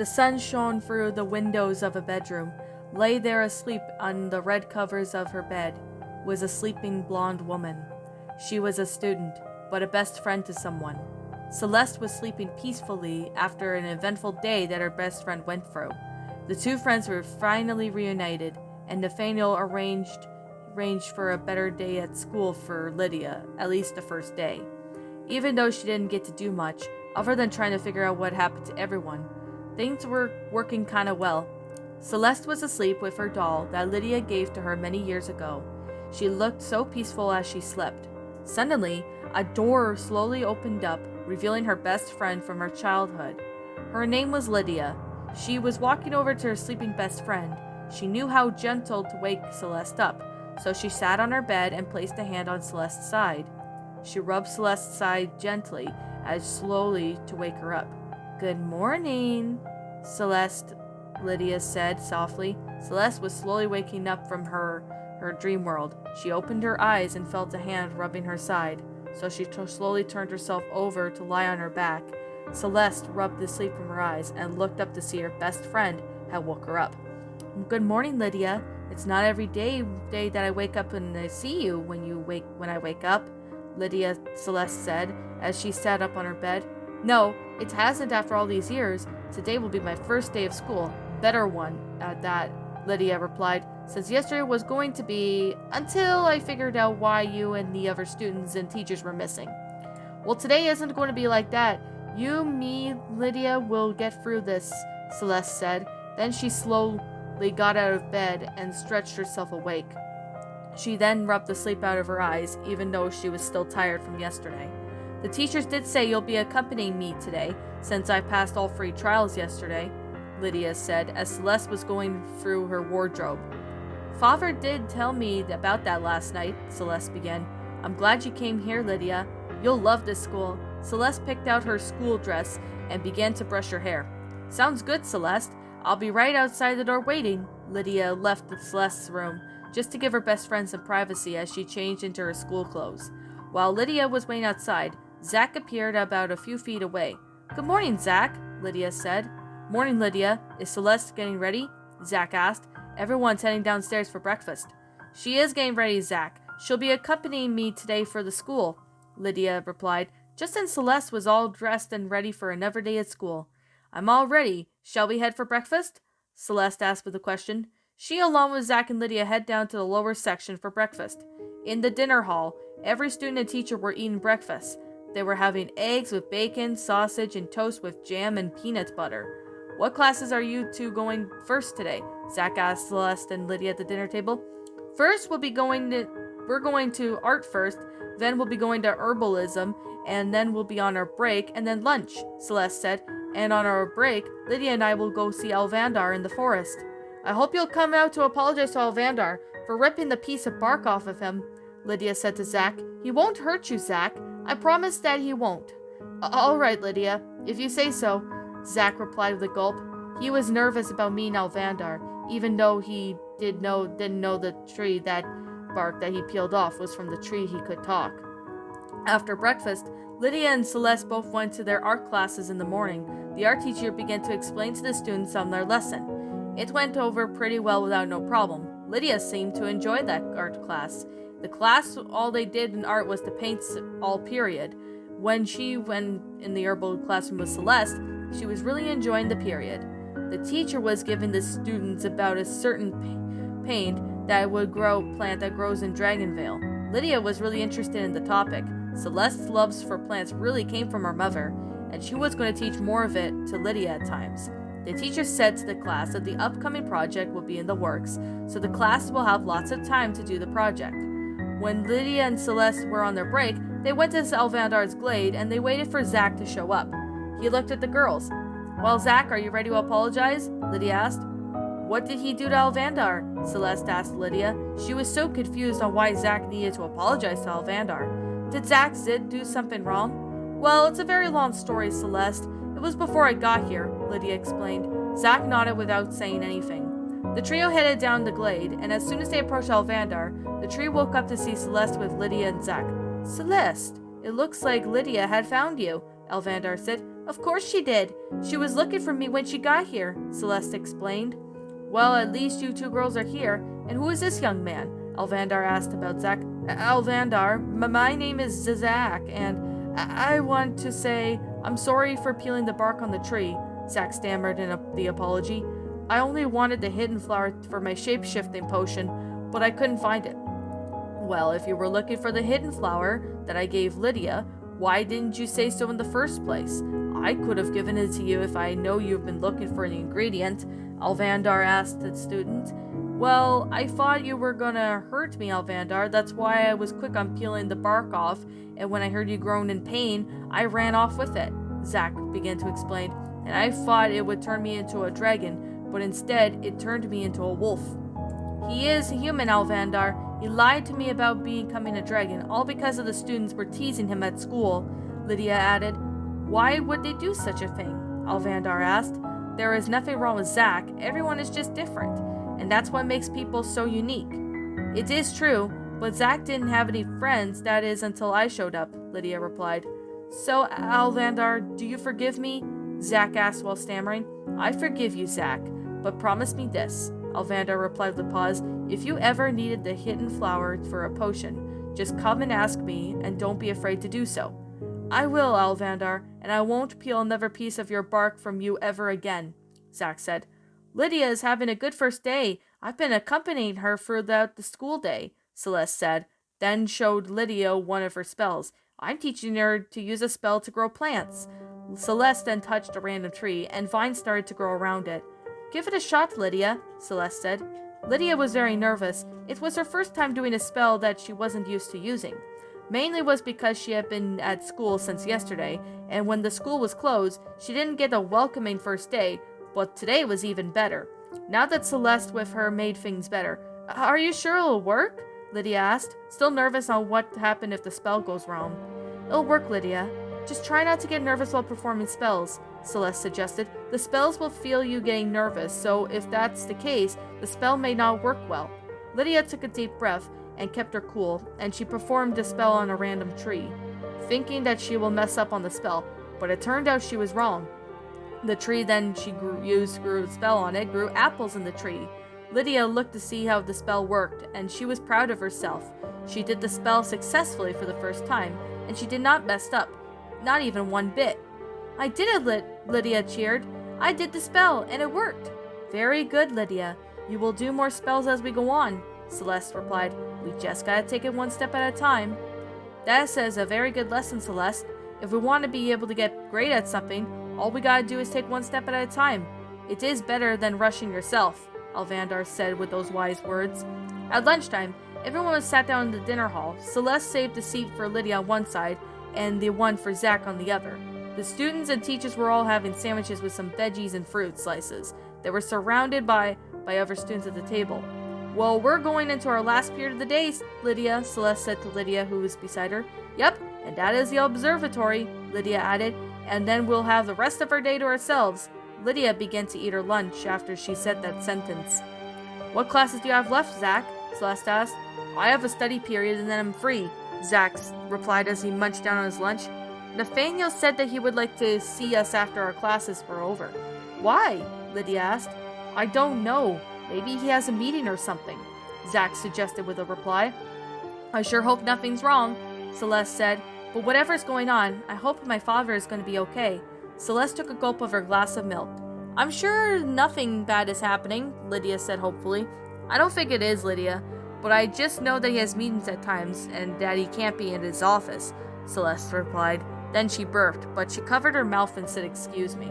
The sun shone through the windows of a bedroom. Lay there asleep on the red covers of her bed was a sleeping blonde woman. She was a student, but a best friend to someone. Celeste was sleeping peacefully after an eventful day that her best friend went through. The two friends were finally reunited, and Nathaniel arranged for a better day at school for Lydia, at least the first day. Even though she didn't get to do much, other than trying to figure out what happened to everyone, things were working kinda well. Celeste was asleep with her doll that Lydia gave to her many years ago. She looked so peaceful as she slept. Suddenly, a door slowly opened up, revealing her best friend from her childhood. Her name was Lydia. She was walking over to her sleeping best friend. She knew how gentle to wake Celeste up, so she sat on her bed and placed a hand on Celeste's side. She rubbed Celeste's side gently, as slowly to wake her up. "Good morning, Celeste," Lydia said softly. Celeste was slowly waking up from her dream world. She opened her eyes and felt a hand rubbing her side, so she slowly turned herself over to lie on her back. Celeste rubbed the sleep from her eyes and looked up to see her best friend had woke her up. "Good morning, Lydia. It's not every day that I wake up and I see you when I wake up," Lydia Celeste said as she sat up on her bed. "No, it hasn't after all these years. Today will be my first day of school. Better one at that," Lydia replied, "since yesterday was going to be until I figured out why you and the other students and teachers were missing." "Well, today isn't going to be like that. You, me, Lydia will get through this," Celeste said. Then she slowly got out of bed and stretched herself awake. She then rubbed the sleep out of her eyes, even though she was still tired from yesterday. "The teachers did say you'll be accompanying me today, since I passed all 3 trials yesterday," Lydia said as Celeste was going through her wardrobe. "Father did tell me about that last night," Celeste began. "I'm glad you came here, Lydia. You'll love this school." Celeste picked out her school dress and began to brush her hair. "Sounds good, Celeste. I'll be right outside the door waiting." Lydia left Celeste's room just to give her best friend some privacy as she changed into her school clothes. While Lydia was waiting outside, Zach appeared about a few feet away. "Good morning, Zach," Lydia said. "Morning, Lydia. Is Celeste getting ready?" Zach asked. "Everyone's heading downstairs for breakfast." "She is getting ready, Zach. She'll be accompanying me today for the school," Lydia replied, just as Celeste was all dressed and ready for another day at school. "I'm all ready. Shall we head for breakfast?" Celeste asked with a question. She, along with Zach and Lydia, head down to the lower section for breakfast. In the dinner hall, every student and teacher were eating breakfast. They were having eggs with bacon, sausage, and toast with jam and peanut butter. "What classes are you two going first today?" Zach asked Celeste and Lydia at the dinner table. "First, we're going to art first, then we'll be going to herbalism, and then we'll be on our break, and then lunch," Celeste said. "And on our break, Lydia and I will go see Alvandar in the forest." "I hope you'll come out to apologize to Alvandar for ripping the piece of bark off of him," Lydia said to Zach. "He won't hurt you, Zach. I promise that he won't." "All right, Lydia, if you say so," Zach replied with a gulp. He was nervous about meeting Alvandar, even though he didn't know the tree that bark that he peeled off was from the tree he could talk. After breakfast, Lydia and Celeste both went to their art classes in the morning. The art teacher began to explain to the students on their lesson. It went over pretty well without no problem. Lydia seemed to enjoy that art class. The class, all they did in art was to paint all period. When she went in the herbal classroom with Celeste, she was really enjoying the period. The teacher was giving the students about a certain plant that grows in Dragonvale. Lydia was really interested in the topic. Celeste's loves for plants really came from her mother, and she was going to teach more of it to Lydia at times. The teacher said to the class that the upcoming project will be in the works, so the class will have lots of time to do the project. When Lydia and Celeste were on their break, they went to Alvandar's glade and they waited for Zach to show up. He looked at the girls. "Well, Zach, are you ready to apologize?" Lydia asked. "What did he do to Alvandar?" Celeste asked Lydia. She was so confused on why Zach needed to apologize to Alvandar. "Did Zach do something wrong?" "Well, it's a very long story, Celeste. It was before I got here," Lydia explained. Zach nodded without saying anything. The trio headed down the glade, and as soon as they approached Alvandar, the tree woke up to see Celeste with Lydia and Zach. "Celeste, it looks like Lydia had found you," Alvandar said. Of course she did. She was looking for me when she got here, Celeste explained. Well, at least you two girls are here. And who is this young man? Alvandar asked about Zach. Alvandar, my name is Zach, and I want to say I'm sorry for peeling the bark on the tree, Zach stammered in the apology. I only wanted the hidden flower for my shape-shifting potion, but I couldn't find it. Well, if you were looking for the hidden flower that I gave Lydia, why didn't you say so in the first place? I could have given it to you if I know you've been looking for the ingredient, Alvandar asked the student. Well, I thought you were gonna hurt me, Alvandar. That's why I was quick on peeling the bark off, and when I heard you groan in pain, I ran off with it, Zach began to explain. And I thought it would turn me into a dragon, but instead, it turned me into a wolf. He is human, Alvandar. He lied to me about becoming a dragon, all because of the students were teasing him at school, Lydia added. Why would they do such a thing? Alvandar asked. There is nothing wrong with Zach. Everyone is just different, and that's what makes people so unique. It is true, but Zach didn't have any friends, that is, until I showed up, Lydia replied. So, Alvandar, do you forgive me? Zach asked while stammering. I forgive you, Zach, but promise me this, Alvandar replied with a pause. If you ever needed the hidden flower for a potion, just come and ask me, and don't be afraid to do so. I will, Alvandar, and I won't peel another piece of your bark from you ever again, Zach said. Lydia is having a good first day. I've been accompanying her throughout the school day, Celeste said, then showed Lydia one of her spells. I'm teaching her to use a spell to grow plants. Celeste then touched a random tree, and vines started to grow around it. Give it a shot, Lydia, Celeste said. Lydia was very nervous. It was her first time doing a spell that she wasn't used to using. Mainly was because she had been at school since yesterday, and when the school was closed, she didn't get a welcoming first day, but today was even better. Now that Celeste with her made things better. Are you sure it'll work? Lydia asked, still nervous on what happened if the spell goes wrong. It'll work, Lydia. Just try not to get nervous while performing spells, Celeste suggested. The spells will feel you getting nervous, so if that's the case, the spell may not work well. Lydia took a deep breath and kept her cool, and she performed a spell on a random tree, thinking that she will mess up on the spell, but it turned out she was wrong. The tree then she grew the spell on it, grew apples in the tree. Lydia looked to see how the spell worked, and she was proud of herself. She did the spell successfully for the first time, and she did not mess up, not even one bit. I did it, Lydia cheered. I did the spell, and it worked. Very good, Lydia. You will do more spells as we go on, Celeste replied. We just gotta take it one step at a time. That says a very good lesson, Celeste. If we want to be able to get great at something, all we gotta do is take one step at a time. It is better than rushing yourself, Alvandar said with those wise words. At lunchtime, everyone was sat down in the dinner hall. Celeste saved a seat for Lydia on one side, and the one for Zach on the other. The students and teachers were all having sandwiches with some veggies and fruit slices. They were surrounded by other students at the table. Well, we're going into our last period of the day, Lydia, Celeste said to Lydia, who was beside her. Yep, and that is the observatory, Lydia added, and then we'll have the rest of our day to ourselves. Lydia began to eat her lunch after she said that sentence. What classes do you have left, Zach? Celeste asked. I have a study period and then I'm free, Zach replied as he munched down on his lunch. Nathaniel said that he would like to see us after our classes were over. Why? Lydia asked. I don't know. Maybe he has a meeting or something, Zach suggested with a reply. I sure hope nothing's wrong, Celeste said. But whatever's going on, I hope my father is going to be okay. Celeste took a gulp of her glass of milk. I'm sure nothing bad is happening, Lydia said hopefully. I don't think it is, Lydia, but I just know that he has meetings at times and that he can't be in his office, Celeste replied. Then she burped, but she covered her mouth and said, excuse me.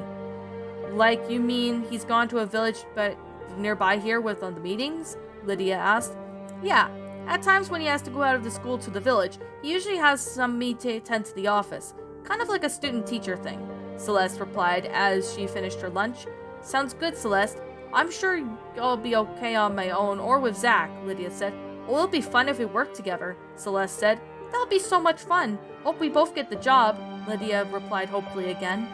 Like, you mean he's gone to a village but nearby here with the meetings? Lydia asked. Yeah, at times when he has to go out of the school to the village, he usually has some me to attend to the office. Kind of like a student-teacher thing, Celeste replied as she finished her lunch. Sounds good, Celeste. I'm sure I'll be okay on my own or with Zach, Lydia said. Well, it'll be fun if we work together, Celeste said. That'll be so much fun. Hope we both get the job, Lydia replied hopefully again.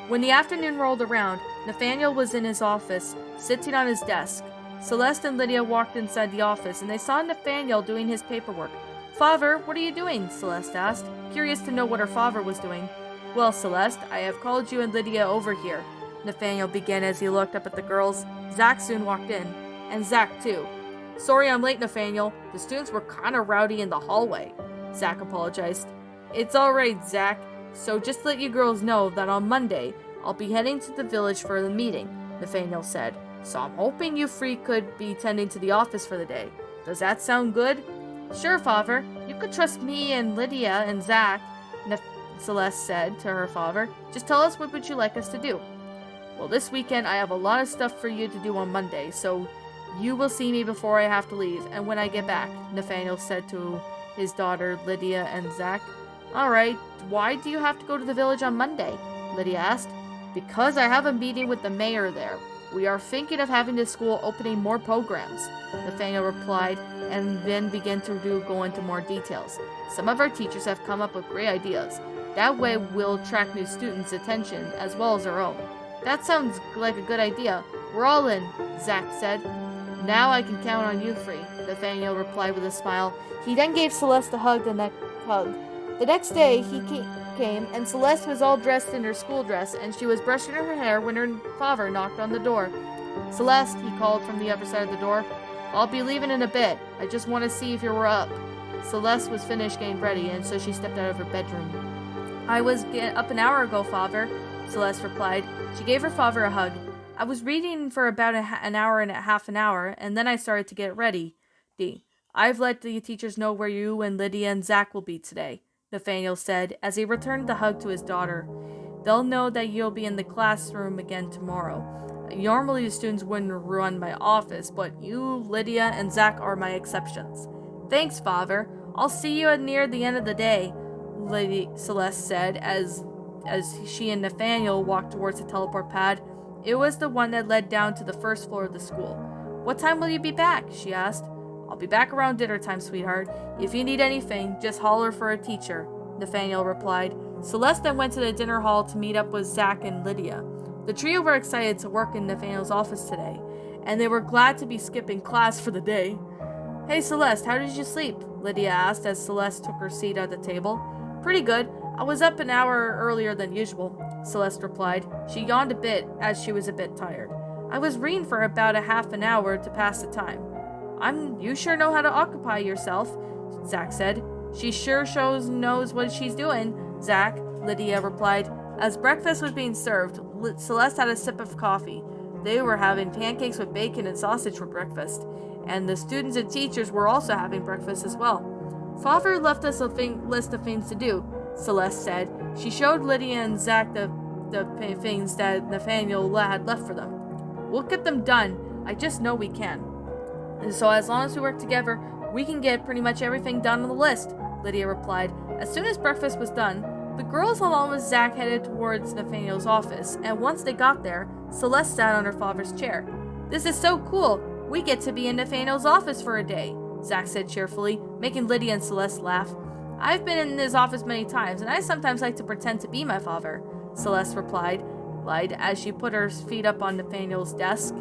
When the afternoon rolled around, Nathaniel was in his office, sitting on his desk. Celeste and Lydia walked inside the office, and they saw Nathaniel doing his paperwork. Father, what are you doing? Celeste asked, curious to know what her father was doing. Well, Celeste, I have called you and Lydia over here, Nathaniel began as he looked up at the girls. Zach soon walked in, and Zach too. Sorry I'm late, Nathaniel. The students were kinda rowdy in the hallway. Zach apologized. It's alright, Zach. So just to let you girls know that on Monday, I'll be heading to the village for the meeting, Nathaniel said. So I'm hoping you three could be tending to the office for the day. Does that sound good? Sure, father. You could trust me and Lydia and Zach, Celeste said to her father. Just tell us what would you like us to do. Well, this weekend I have a lot of stuff for you to do on Monday, so you will see me before I have to leave and when I get back, Nathaniel said to his daughter Lydia and Zach. Alright, why do you have to go to the village on Monday? Lydia asked. Because I have a meeting with the mayor there. We are thinking of having the school opening more programs, Nathaniel replied, and then began to go into more details. Some of our teachers have come up with great ideas. That way we'll attract new students' attention as well as our own. That sounds like a good idea. We're all in, Zach said. Now I can count on you three, Nathaniel replied with a smile. He then gave Celeste a hug. The next day he came, and Celeste was all dressed in her school dress, and she was brushing her hair when her father knocked on the door. Celeste, he called from the other side of the door. I'll be leaving in a bit. I just want to see if you were up. Celeste was finished getting ready, and so she stepped out of her bedroom. I was up an hour ago, father, Celeste replied. She gave her father a hug. I was reading for about an hour and half an hour, and then I started to get ready. I've let the teachers know where you and Lydia and Zach will be today, Nathaniel said as he returned the hug to his daughter. They'll know that you'll be in the classroom again tomorrow. Normally the students wouldn't run my office, but you, Lydia, and Zach are my exceptions. Thanks, father. I'll see you near the end of the day, Lady Celeste said as she and Nathaniel walked towards the teleport pad. It was the one that led down to the first floor of the school. What time will you be back? She asked. I'll be back around dinner time, sweetheart. If you need anything, just holler for a teacher, Nathaniel replied. Celeste then went to the dinner hall to meet up with Zach and Lydia. The trio were excited to work in Nathaniel's office today, and they were glad to be skipping class for the day. Hey Celeste, how did you sleep? Lydia asked as Celeste took her seat at the table. Pretty good. I was up an hour earlier than usual, Celeste replied. She yawned a bit as she was a bit tired. I was reading for about a half an hour to pass the time. You sure know how to occupy yourself, Zach said. She sure knows what she's doing, Zach, Lydia replied. As breakfast was being served, Celeste had a sip of coffee. They were having pancakes with bacon and sausage for breakfast, and the students and teachers were also having breakfast as well. Father left us a list of things to do, Celeste said. She showed Lydia and Zach the things that Nathaniel had left for them. We'll get them done. I just know we can. And so as long as we work together, we can get pretty much everything done on the list, Lydia replied. As soon as breakfast was done, the girls along with Zach headed towards Nathaniel's office, and once they got there, Celeste sat on her father's chair. This is so cool! We get to be in Nathaniel's office for a day, Zach said cheerfully, making Lydia and Celeste laugh. I've been in his office many times, and I sometimes like to pretend to be my father, Celeste replied, as she put her feet up on Nathaniel's desk.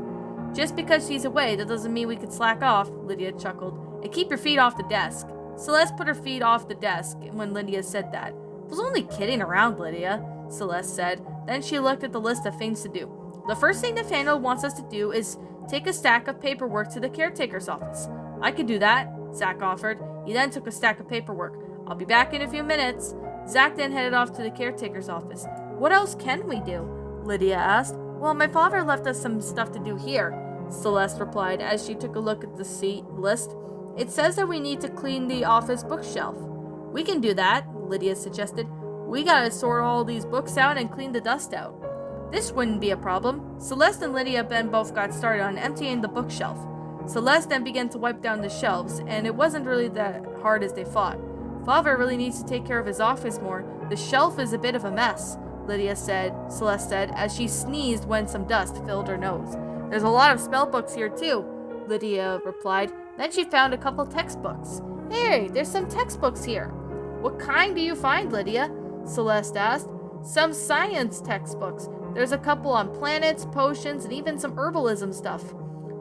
Just because she's away, that doesn't mean we could slack off, Lydia chuckled. And keep your feet off the desk. Celeste put her feet off the desk when Lydia said that. I was only kidding around, Lydia, Celeste said. Then she looked at the list of things to do. The first thing Nathaniel wants us to do is take a stack of paperwork to the caretaker's office. I could do that, Zach offered. He then took a stack of paperwork. I'll be back in a few minutes. Zach then headed off to the caretaker's office. What else can we do? Lydia asked. Well, my father left us some stuff to do here, Celeste replied as she took a look at the list. It says that we need to clean the office bookshelf. We can do that, Lydia suggested. We gotta sort all these books out and clean the dust out. This wouldn't be a problem. Celeste and Lydia then both got started on emptying the bookshelf. Celeste then began to wipe down the shelves, and it wasn't really that hard as they thought. Father really needs to take care of his office more. The shelf is a bit of a mess, Celeste said, as she sneezed when some dust filled her nose. There's a lot of spell books here too, Lydia replied. Then she found a couple textbooks. Hey, there's some textbooks here. What kind do you find, Lydia? Celeste asked. Some science textbooks. There's a couple on planets, potions, and even some herbalism stuff,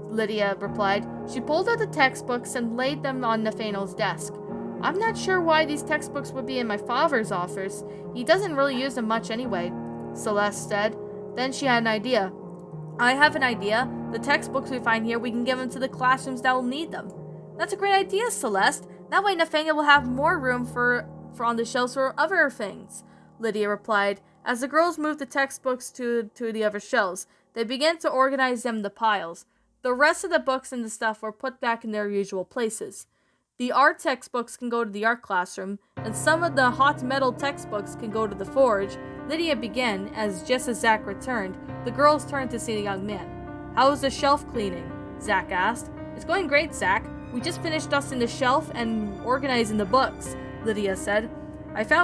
Lydia replied. She pulled out the textbooks and laid them on Nathaniel's desk. I'm not sure why these textbooks would be in my father's office. He doesn't really use them much anyway, Celeste said. Then she had an idea. I have an idea. The textbooks we find here, we can give them to the classrooms that will need them. That's a great idea, Celeste. That way Nathaniel will have more room for on the shelves for other things, Lydia replied. As the girls moved the textbooks to the other shelves, they began to organize them into piles. The rest of the books and the stuff were put back in their usual places. The art textbooks can go to the art classroom, and some of the hot metal textbooks can go to the forge. Lydia began, as just as Zach returned, the girls turned to see the young man. How was the shelf cleaning? Zach asked. It's going great, Zach. We just finished dusting the shelf and organizing the books, Lydia said.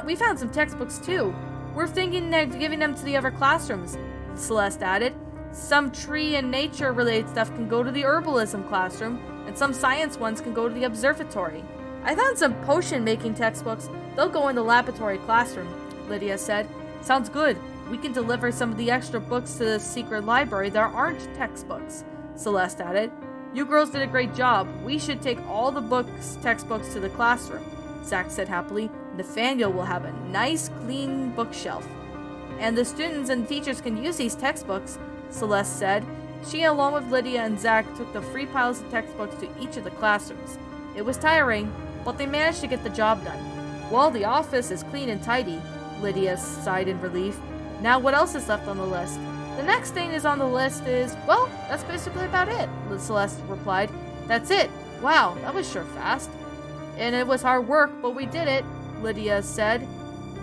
We found some textbooks too. We're thinking of giving them to the other classrooms, Celeste added. Some tree and nature related stuff can go to the herbalism classroom, and some science ones can go to the observatory. I found some potion making textbooks. They'll go in the laboratory classroom, Lydia said. Sounds good. We can deliver some of the extra books to the secret library that aren't textbooks, Celeste added. You girls did a great job. We should take all the textbooks to the classroom, Zach said happily. Nathaniel will have a nice, clean bookshelf. And the students and teachers can use these textbooks, Celeste said. She, along with Lydia and Zach, took the 3 piles of textbooks to each of the classrooms. It was tiring, but they managed to get the job done. Well, the office is clean and tidy, Lydia sighed in relief. Now what else is left on the list? The next thing is on the list is, well, that's basically about it, Celeste replied. That's it. Wow, that was sure fast. And it was hard work, but we did it, Lydia said.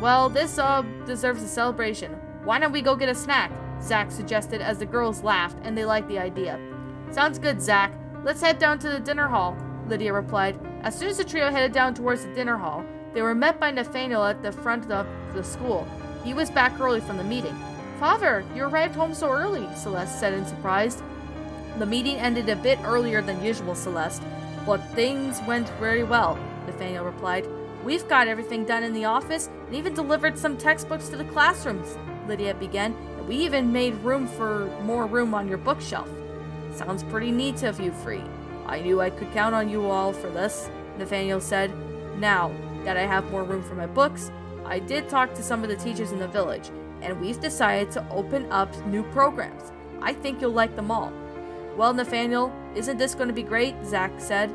Well, this deserves a celebration. Why don't we go get a snack? Zach suggested as the girls laughed, and they liked the idea. Sounds good, Zach. Let's head down to the dinner hall, Lydia replied. As soon as the trio headed down towards the dinner hall, they were met by Nathaniel at the front of the school. He was back early from the meeting. Father, you arrived home so early, Celeste said in surprise. The meeting ended a bit earlier than usual, Celeste, but things went very well, Nathaniel replied. We've got everything done in the office and even delivered some textbooks to the classrooms, Lydia began. And we even made more room on your bookshelf. Sounds pretty neat of you, Free. I knew I could count on you all for this, Nathaniel said. Now that I have more room for my books, I did talk to some of the teachers in the village, and we've decided to open up new programs. I think you'll like them all. Well, Nathaniel, isn't this going to be great? Zach said.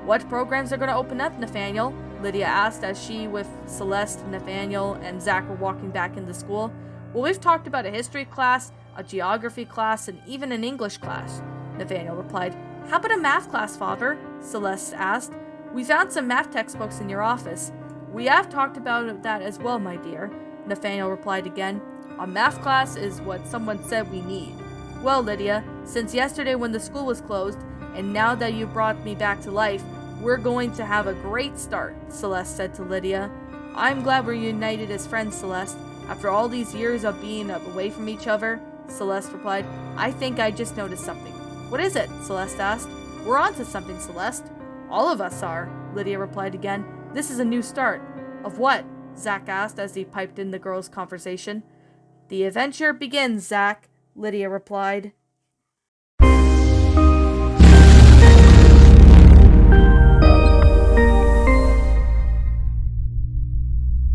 What programs are going to open up, Nathaniel? Lydia asked as she, with Celeste, Nathaniel, and Zach were walking back into school. Well, we've talked about a history class, a geography class, and even an English class, Nathaniel replied. How about a math class, Father? Celeste asked. We found some math textbooks in your office. We have talked about that as well, my dear, Nathaniel replied again. A math class is what someone said we need. Well, Lydia, since yesterday when the school was closed, and now that you brought me back to life, we're going to have a great start, Celeste said to Lydia. I'm glad we're united as friends, Celeste. After all these years of being away from each other, Celeste replied. I think I just noticed something. What is it? Celeste asked. We're on to something, Celeste. All of us are, Lydia replied again. This is a new start. Of what? Zach asked as he piped in the girls' conversation. The adventure begins, Zach, Lydia replied.